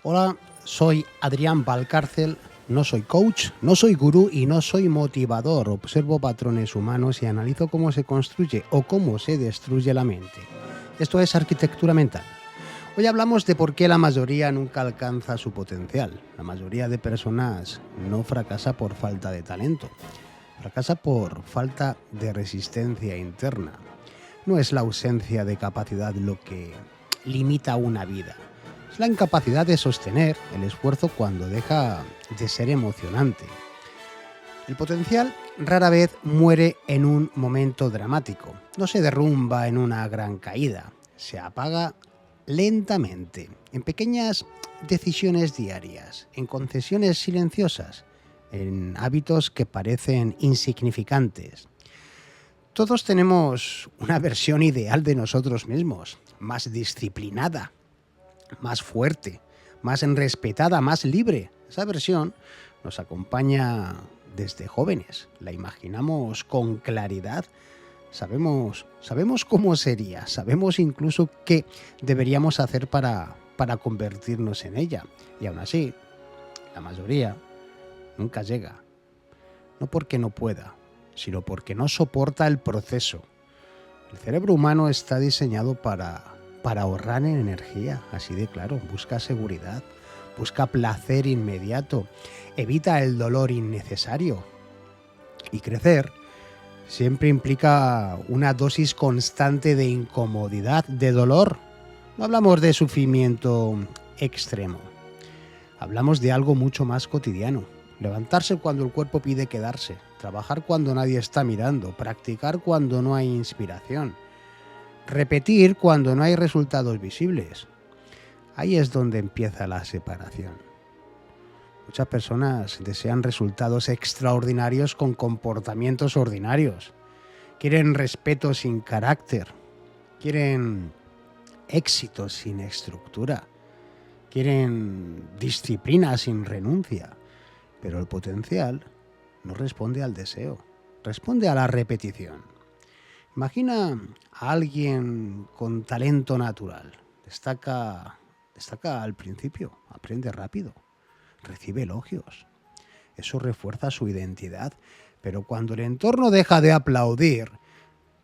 Hola, soy Adrián Valcárcel, no soy coach, no soy gurú y no soy motivador. Observo patrones humanos y analizo cómo se construye o cómo se destruye la mente. Esto es arquitectura mental. Hoy hablamos de por qué la mayoría nunca alcanza su potencial. La mayoría de personas no fracasa por falta de talento, fracasa por falta de resistencia interna. No es la ausencia de capacidad lo que limita una vida. Es la incapacidad de sostener el esfuerzo cuando deja de ser emocionante. El potencial rara vez muere en un momento dramático. No se derrumba en una gran caída. Se apaga lentamente, en pequeñas decisiones diarias, en concesiones silenciosas, en hábitos que parecen insignificantes. Todos tenemos una versión ideal de nosotros mismos, más disciplinada, más fuerte, más respetada, más libre. Esa versión nos acompaña desde jóvenes, la imaginamos con claridad, sabemos cómo sería, sabemos incluso qué deberíamos hacer para convertirnos en ella. Y aún así, la mayoría nunca llega, no porque no pueda, sino porque no soporta el proceso. El cerebro humano está diseñado para ahorrar en energía, así de claro. Busca seguridad, busca placer inmediato, evita el dolor innecesario. Y crecer siempre implica una dosis constante de incomodidad, de dolor. No hablamos de sufrimiento extremo, hablamos de algo mucho más cotidiano. Levantarse cuando el cuerpo pide quedarse, trabajar cuando nadie está mirando, practicar cuando no hay inspiración, repetir cuando no hay resultados visibles. Ahí es donde empieza la separación. Muchas personas desean resultados extraordinarios con comportamientos ordinarios. Quieren respeto sin carácter. Quieren éxito sin estructura. Quieren disciplina sin renuncia. Pero el potencial no responde al deseo, responde a la repetición. Imagina a alguien con talento natural. Destaca al principio, aprende rápido, recibe elogios. Eso refuerza su identidad. Pero cuando el entorno deja de aplaudir,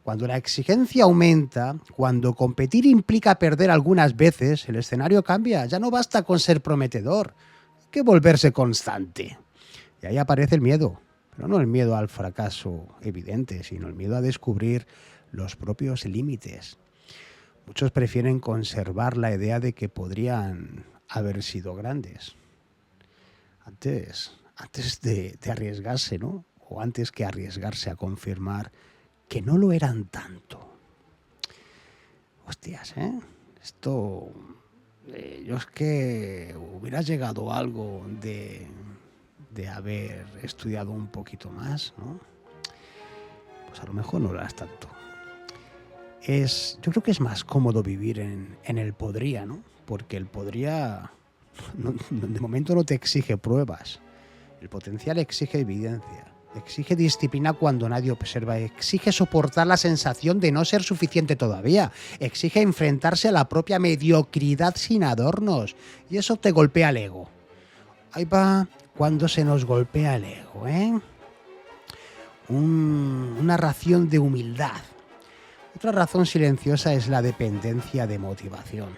cuando la exigencia aumenta, cuando competir implica perder algunas veces, el escenario cambia. Ya no basta con ser prometedor, hay que volverse constante. Y ahí aparece el miedo, pero no el miedo al fracaso evidente, sino el miedo a descubrir los propios límites. Muchos prefieren conservar la idea de que podrían haber sido grandes antes de arriesgarse, ¿no? O antes que arriesgarse a confirmar que no lo eran tanto. Hostias, ¿eh? Esto... yo es que hubiera llegado a algo de haber estudiado un poquito más, ¿no? Pues a lo mejor no lo eras tanto. Yo creo que es más cómodo vivir en el podría, ¿no? Porque el podría de momento no te exige pruebas. El potencial exige evidencia, exige disciplina cuando nadie observa, exige soportar la sensación de no ser suficiente todavía, exige enfrentarse a la propia mediocridad sin adornos, y eso te golpea el ego. Ahí va cuando se nos golpea el ego, ¿eh? Una ración de humildad. Otra razón silenciosa es la dependencia de motivación.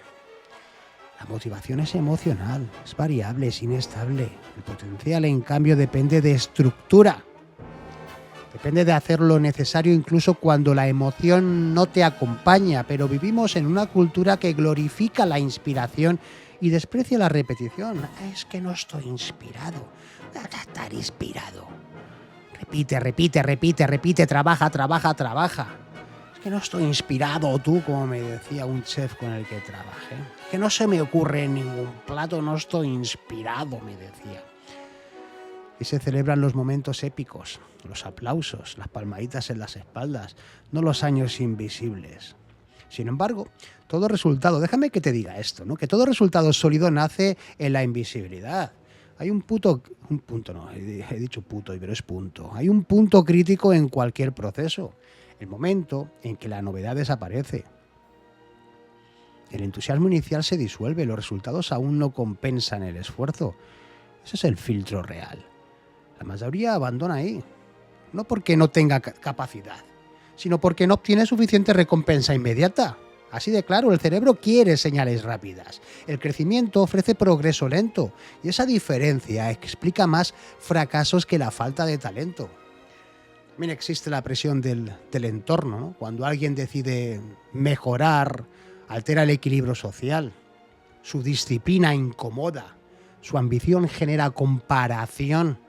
La motivación es emocional, es variable, es inestable. El potencial, en cambio, depende de estructura. Depende de hacer lo necesario incluso cuando la emoción no te acompaña, pero vivimos en una cultura que glorifica la inspiración y desprecia la repetición. Es que no estoy inspirado. Voy a estar inspirado. Repite, trabaja. Es que no estoy inspirado, tú, como me decía un chef con el que trabajé. Que no se me ocurre ningún plato, no estoy inspirado, me decía. Y se celebran los momentos épicos, los aplausos, las palmaditas en las espaldas, no los años invisibles. Sin embargo, todo resultado, déjame que te diga esto, ¿no? Que todo resultado sólido nace en la invisibilidad. Hay un punto no, he dicho puto, pero es punto. Hay un punto crítico en cualquier proceso, el momento en que la novedad desaparece. El entusiasmo inicial se disuelve, los resultados aún no compensan el esfuerzo. Ese es el filtro real. La mayoría abandona ahí, no porque no tenga capacidad, sino porque no obtiene suficiente recompensa inmediata. Así de claro, el cerebro quiere señales rápidas. El crecimiento ofrece progreso lento y esa diferencia explica más fracasos que la falta de talento. También existe la presión del entorno, ¿no? Cuando alguien decide mejorar, altera el equilibrio social, su disciplina incomoda, su ambición genera comparación,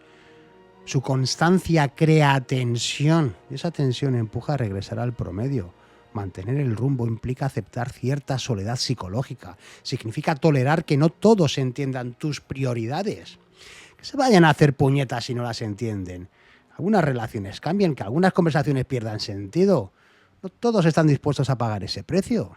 su constancia crea tensión y esa tensión empuja a regresar al promedio. Mantener el rumbo implica aceptar cierta soledad psicológica, significa tolerar que no todos entiendan tus prioridades, que se vayan a hacer puñetas si no las entienden. Algunas relaciones cambian, que algunas conversaciones pierdan sentido. No todos están dispuestos a pagar ese precio.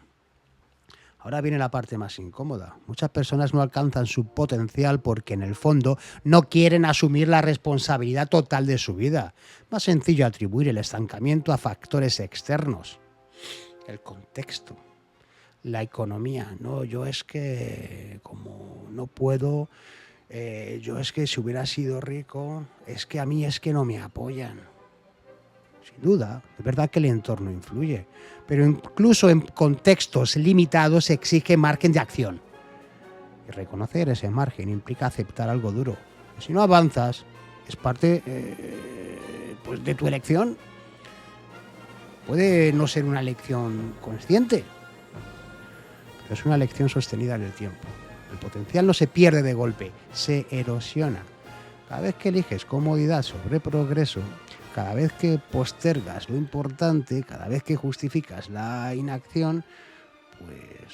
Ahora viene la parte más incómoda. Muchas personas no alcanzan su potencial porque en el fondo no quieren asumir la responsabilidad total de su vida. Más sencillo atribuir el estancamiento a factores externos. El contexto, la economía. No, yo es que como no puedo, yo es que si hubiera sido rico, es que a mí es que no me apoyan. Sin duda, es verdad que el entorno influye, pero incluso en contextos limitados se exige margen de acción. Y reconocer ese margen implica aceptar algo duro. Si no avanzas, es parte pues de tu elección. Puede no ser una elección consciente, pero es una elección sostenida en el tiempo. El potencial no se pierde de golpe, se erosiona. Cada vez que eliges comodidad sobre progreso, cada vez que postergas lo importante, cada vez que justificas la inacción, pues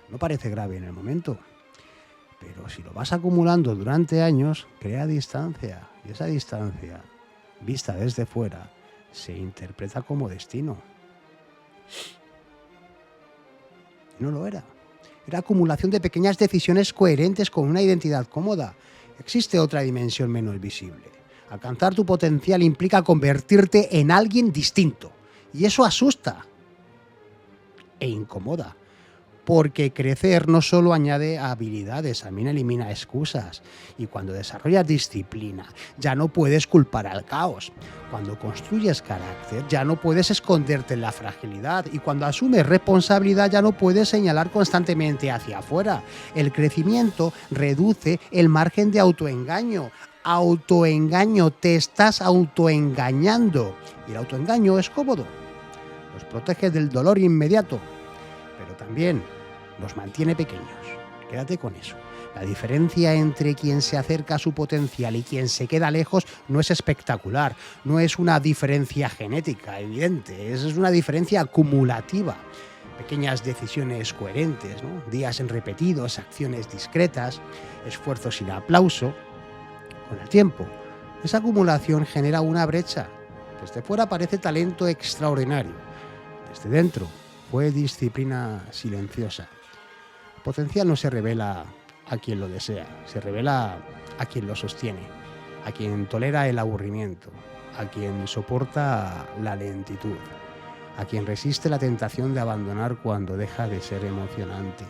no parece grave en el momento. Pero si lo vas acumulando durante años, crea distancia. Y esa distancia, vista desde fuera, se interpreta como destino. No lo era. Era acumulación de pequeñas decisiones coherentes con una identidad cómoda. Existe otra dimensión menos visible. Alcanzar tu potencial implica convertirte en alguien distinto. Y eso asusta e incomoda. Porque crecer no solo añade habilidades, también elimina excusas. Y cuando desarrollas disciplina, ya no puedes culpar al caos. Cuando construyes carácter, ya no puedes esconderte en la fragilidad. Y cuando asumes responsabilidad, ya no puedes señalar constantemente hacia afuera. El crecimiento reduce el margen de autoengaño. Autoengaño, te estás autoengañando. Y el autoengaño es cómodo. Los protege del dolor inmediato. Pero también los mantiene pequeños. Quédate con eso. La diferencia entre quien se acerca a su potencial y quien se queda lejos no es espectacular, no es una diferencia genética evidente, es una diferencia acumulativa. Pequeñas decisiones coherentes, ¿no? Días en repetidos, acciones discretas, esfuerzos sin aplauso. Con el tiempo, esa acumulación genera una brecha. Desde fuera parece talento extraordinario. Desde dentro fue disciplina silenciosa. El potencial no se revela a quien lo desea, se revela a quien lo sostiene, a quien tolera el aburrimiento, a quien soporta la lentitud, a quien resiste la tentación de abandonar cuando deja de ser emocionante.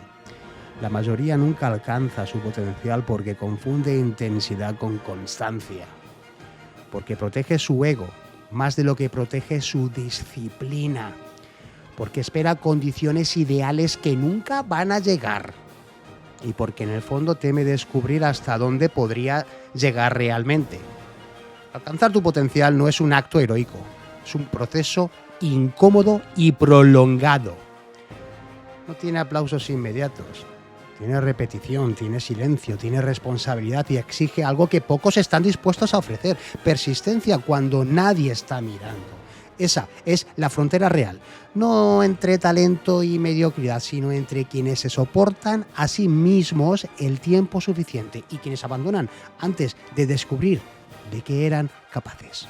La mayoría nunca alcanza su potencial porque confunde intensidad con constancia, porque protege su ego más de lo que protege su disciplina, porque espera condiciones ideales que nunca van a llegar y porque en el fondo teme descubrir hasta dónde podría llegar realmente. Alcanzar tu potencial no es un acto heroico, es un proceso incómodo y prolongado. No tiene aplausos inmediatos, tiene repetición, tiene silencio, tiene responsabilidad y exige algo que pocos están dispuestos a ofrecer: persistencia cuando nadie está mirando. Esa es la frontera real, no entre talento y mediocridad, sino entre quienes se soportan a sí mismos el tiempo suficiente y quienes abandonan antes de descubrir de qué eran capaces.